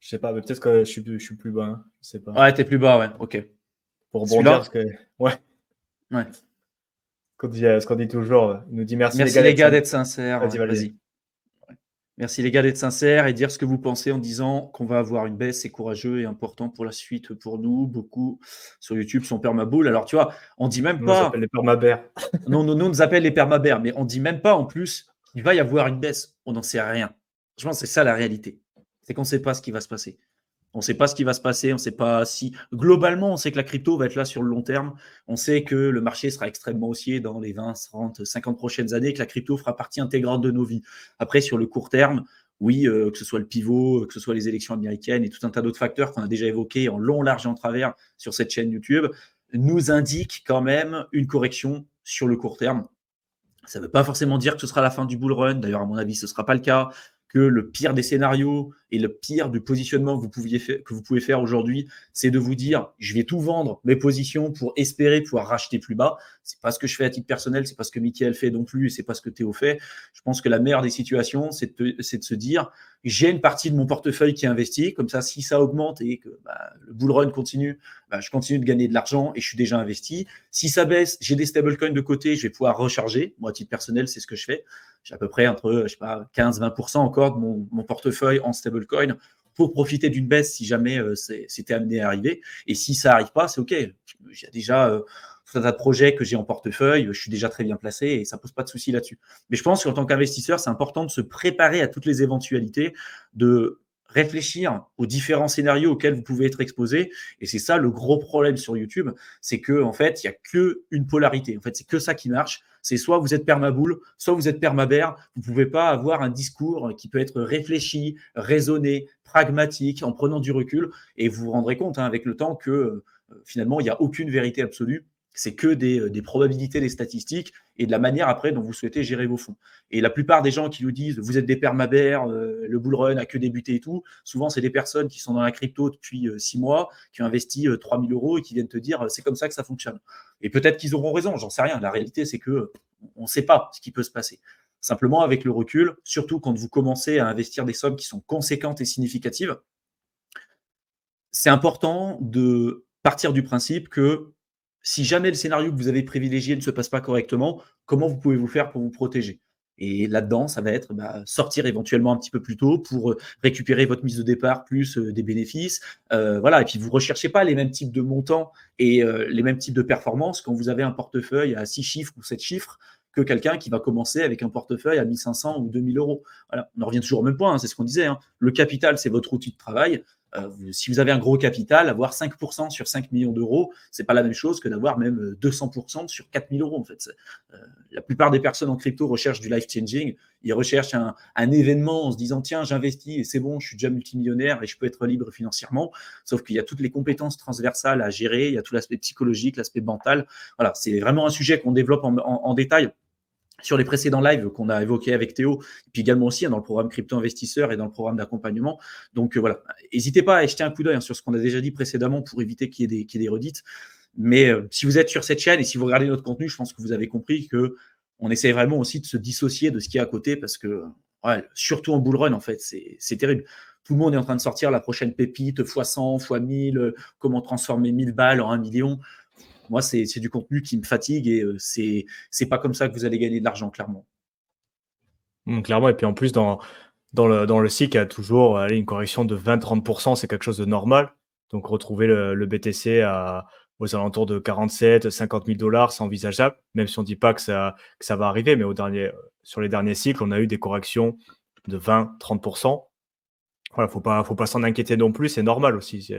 Je sais pas, mais peut-être que je suis plus bas, hein, je sais pas. Ouais, t'es plus bas, ouais, ok. Pour rebondir, Celui-là? parce que, ouais, Ouais. ce qu'on dit toujours, il nous dit merci les Merci gars les d'être gars sincères. d'être sincères. Vas-y, Ouais, vas-y. vas-y. Merci les gars d'être sincères et dire ce que vous pensez en disant qu'on va avoir une baisse. C'est courageux et important pour la suite pour nous. Beaucoup sur YouTube sont permaboule. Alors tu vois, on dit même Nous, on s'appelle pas. les permabères. Non, nous, on nous appelle les permabères, mais on dit même pas en plus qu'il va y avoir une baisse. On n'en sait rien. Je pense que c'est ça la réalité. C'est qu'on ne sait pas ce qui va se passer. On ne sait pas ce qui va se passer, on ne sait pas si. Globalement, on sait que la crypto va être là sur le long terme. On sait que le marché sera extrêmement haussier dans les 20, 30, 50 prochaines années, que la crypto fera partie intégrante de nos vies. Après, sur le court terme, oui, que ce soit le pivot, que ce soit les élections américaines et tout un tas d'autres facteurs qu'on a déjà évoqués en long, large et en travers sur cette chaîne YouTube, nous indiquent quand même une correction sur le court terme. Ça ne veut pas forcément dire que ce sera la fin du bull run. D'ailleurs, à mon avis, ce ne sera pas le cas. Que le pire des scénarios et le pire du positionnement que vous pouvez faire aujourd'hui, c'est de vous dire je vais tout vendre mes positions pour espérer pouvoir racheter plus bas. C'est pas ce que je fais à titre personnel, c'est pas ce que Mickaël fait non plus, et c'est pas ce que Théo fait. Je pense que la meilleure des situations, c'est de se dire j'ai une partie de mon portefeuille qui est investie, comme ça, si ça augmente et que le bull run continue, je continue de gagner de l'argent et je suis déjà investi. Si ça baisse, j'ai des stablecoins de côté, je vais pouvoir recharger. Moi, à titre personnel, c'est ce que je fais. J'ai à peu près entre, je sais pas, 15-20% encore de mon portefeuille en stablecoin pour profiter d'une baisse si jamais c'était amené à arriver. Et si ça n'arrive pas, c'est OK. Il y a déjà tout un tas de projets que j'ai en portefeuille, je suis déjà très bien placé et ça ne pose pas de souci là-dessus. Mais je pense qu'en tant qu'investisseur, c'est important de se préparer à toutes les éventualités, de réfléchir aux différents scénarios auxquels vous pouvez être exposé. Et c'est ça le gros problème sur YouTube, c'est qu'en fait, il n'y a qu'une polarité. En fait, c'est que ça qui marche. C'est soit vous êtes permaboule, soit vous êtes permabère. Vous ne pouvez pas avoir un discours qui peut être réfléchi, raisonné, pragmatique, en prenant du recul. Et vous vous rendrez compte avec le temps que finalement, il n'y a aucune vérité absolue. C'est que des probabilités, des statistiques et de la manière après dont vous souhaitez gérer vos fonds. Et la plupart des gens qui nous disent vous êtes des permabères, le bull run a que débuté et tout, souvent c'est des personnes qui sont dans la crypto depuis 6 mois, qui ont investi 3 000 euros et qui viennent te dire c'est comme ça que ça fonctionne. Et peut-être qu'ils auront raison, j'en sais rien. La réalité, c'est que on ne sait pas ce qui peut se passer. Simplement, avec le recul, surtout quand vous commencez à investir des sommes qui sont conséquentes et significatives, c'est important de partir du principe que si jamais le scénario que vous avez privilégié ne se passe pas correctement, comment vous pouvez vous faire pour vous protéger? Et là-dedans, ça va être sortir éventuellement un petit peu plus tôt pour récupérer votre mise de départ plus des bénéfices. Voilà. Et puis, vous ne recherchez pas les mêmes types de montants et les mêmes types de performances quand vous avez un portefeuille à 6 chiffres ou 7 chiffres que quelqu'un qui va commencer avec un portefeuille à 1 500 ou 2 000 euros. Voilà. On en revient toujours au même point, c'est ce qu'on disait. Le capital, c'est votre outil de travail. Si vous avez un gros capital, avoir 5% sur 5 millions d'euros, ce n'est pas la même chose que d'avoir même 200% sur 4 000 euros. En fait. La plupart des personnes en crypto recherchent du life-changing. Ils recherchent un événement en se disant tiens, j'investis et c'est bon, je suis déjà multimillionnaire et je peux être libre financièrement. Sauf qu'il y a toutes les compétences transversales à gérer, il y a tout l'aspect psychologique, l'aspect mental. Voilà, c'est vraiment un sujet qu'on développe en détail sur les précédents lives qu'on a évoqués avec Théo, et puis également aussi dans le programme Crypto Investisseur et dans le programme d'accompagnement. Donc voilà, n'hésitez pas à jeter un coup d'œil sur ce qu'on a déjà dit précédemment pour éviter qu'il y ait des redites. Mais si vous êtes sur cette chaîne et si vous regardez notre contenu, je pense que vous avez compris qu'on essaie vraiment aussi de se dissocier de ce qui est à côté parce que, surtout en bull run, en fait, c'est terrible. Tout le monde est en train de sortir la prochaine pépite, x100, x1000, comment transformer 1000 balles en 1 million. Moi, c'est du contenu qui me fatigue et c'est pas comme ça que vous allez gagner de l'argent, clairement. Clairement, et puis en plus, dans le cycle, il y a toujours une correction de 20-30%, c'est quelque chose de normal. Donc, retrouver le BTC aux alentours de 47-50 000 $, c'est envisageable, même si on ne dit pas que ça va arriver. Mais sur les derniers cycles, on a eu des corrections de 20-30%. Voilà, faut pas s'en inquiéter non plus, c'est normal aussi.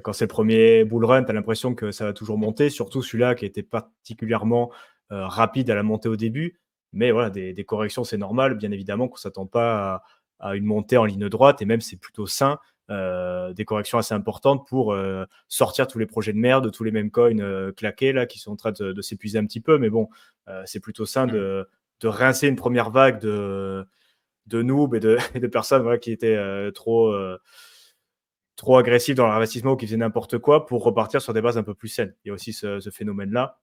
Quand c'est le premier bull run, tu as l'impression que ça va toujours monter, surtout celui-là qui était particulièrement rapide à la montée au début. Mais voilà, des corrections, c'est normal. Bien évidemment qu'on ne s'attend pas à une montée en ligne droite, et même c'est plutôt sain. Des corrections assez importantes pour sortir tous les projets de merde, tous les mêmes coins claqués là, qui sont en train de s'épuiser un petit peu. Mais bon, c'est plutôt sain de rincer une première vague de noobs et de personnes voilà, qui étaient trop agressifs dans leur investissement ou qui faisaient n'importe quoi pour repartir sur des bases un peu plus saines. Il y a aussi ce phénomène-là.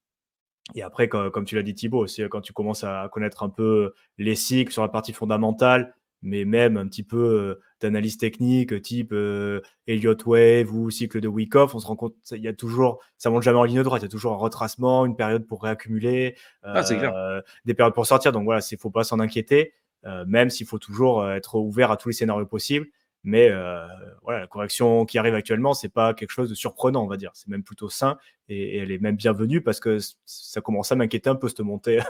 Et après, comme tu l'as dit Thibaut, aussi, quand tu commences à connaître un peu les cycles sur la partie fondamentale, mais même un petit peu d'analyse technique, type Elliott Wave ou cycle de Wyckoff, on se rend compte il y a toujours, ça monte jamais en ligne droite, il y a toujours un retracement, une période pour réaccumuler, C'est clair. des périodes pour sortir. Donc voilà, il ne faut pas s'en inquiéter, même s'il faut toujours être ouvert à tous les scénarios possibles. Mais voilà, la correction qui arrive actuellement, c'est pas quelque chose de surprenant, on va dire. C'est même plutôt sain et elle est même bienvenue parce que ça commence à m'inquiéter un peu cette montée.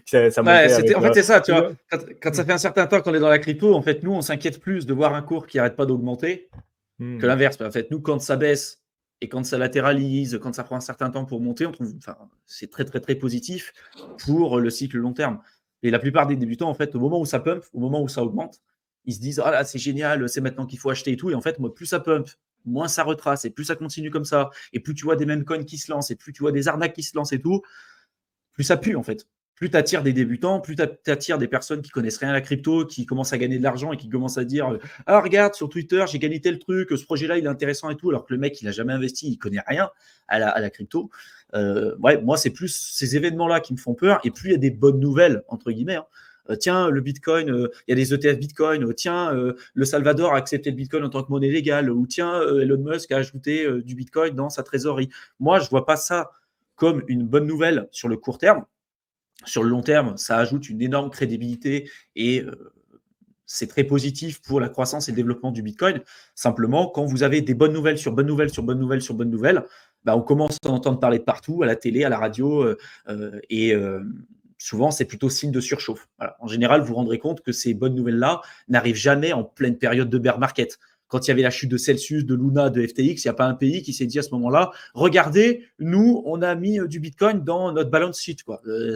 ça montait avec. En fait, c'est ça, tu vois. Ouais. Quand ça fait un certain temps qu'on est dans la crypto, en fait, nous, on s'inquiète plus de voir un cours qui n'arrête pas d'augmenter que l'inverse. En fait, nous, quand ça baisse et quand ça latéralise, quand ça prend un certain temps pour monter, on trouve, c'est très, très, très positif pour le cycle long terme. Et la plupart des débutants, en fait, au moment où ça pump, au moment où ça augmente, ils se disent, ah là, c'est génial, c'est maintenant qu'il faut acheter et tout. Et en fait, moi, plus ça pump, moins ça retrace et plus ça continue comme ça. Et plus tu vois des mêmes coins qui se lancent et plus tu vois des arnaques qui se lancent et tout, plus ça pue, en fait. Plus tu attires des débutants, plus tu attires des personnes qui connaissent rien à la crypto, qui commencent à gagner de l'argent et qui commencent à dire ah, regarde, sur Twitter, j'ai gagné tel truc, ce projet-là, il est intéressant et tout, alors que le mec, il n'a jamais investi, il connaît rien à la crypto. Ouais, moi, c'est plus ces événements-là qui me font peur. Et plus il y a des bonnes nouvelles, entre guillemets, tiens, le Bitcoin, il y a des ETF Bitcoin, tiens, le Salvador a accepté le Bitcoin en tant que monnaie légale, ou tiens, Elon Musk a ajouté du Bitcoin dans sa trésorerie. Moi, je ne vois pas ça comme une bonne nouvelle sur le court terme. Sur le long terme, ça ajoute une énorme crédibilité et c'est très positif pour la croissance et le développement du Bitcoin. Simplement, quand vous avez des bonnes nouvelles sur bonnes nouvelles sur bonnes nouvelles sur bonnes nouvelles, on commence à entendre parler de partout, à la télé, à la radio, et souvent, c'est plutôt signe de surchauffe. Voilà. En général, vous vous rendrez compte que ces bonnes nouvelles-là n'arrivent jamais en pleine période de bear market. Quand il y avait la chute de Celsius, de Luna, de FTX, il n'y a pas un pays qui s'est dit à ce moment-là, regardez, nous, on a mis du Bitcoin dans notre balance sheet.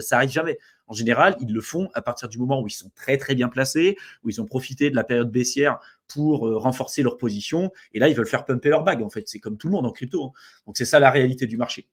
Ça n'arrive jamais. En général, ils le font à partir du moment où ils sont très, très bien placés, où ils ont profité de la période baissière pour renforcer leur position. Et là, ils veulent faire pumper leur bag, en fait. C'est comme tout le monde en crypto. Donc, c'est ça la réalité du marché.